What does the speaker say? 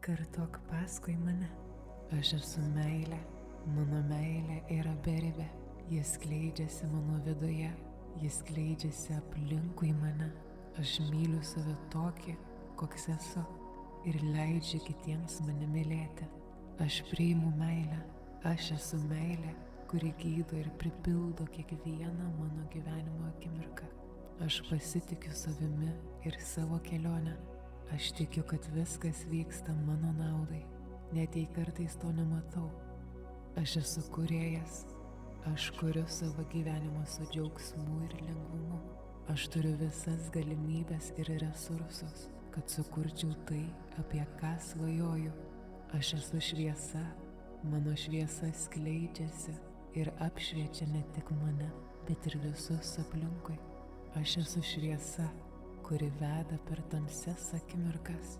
kartok paskui mane. Aš esu meilė, mano meilė yra beribė, jis skleidžiasi mano viduje, jis skleidžiasi aplinkui mane. Aš myliu save tokį, koks esu ir leidžiu kitiems mane mylėti. Aš priimu meilę, aš esu meilė, kuri gydo ir pripildo kiekvieną mano gyvenimo akimirką. Aš pasitikiu savimi ir savo kelionę. Aš tikiu, kad viskas vyksta mano naudai, net jei kartais to nematau. Aš esu kūrėjas, aš kuriu savo gyvenimą su džiaugsmu ir lengvumu. Aš turiu visas galimybės ir resursus, kad sukurčiau tai, apie ką svajoju. Aš esu šviesa, mano šviesa skleidžiasi ir apšviečia ne tik mane, bet ir visus aplinkui. Aš esu šviesa, kuri veda per tamsias akimirkas.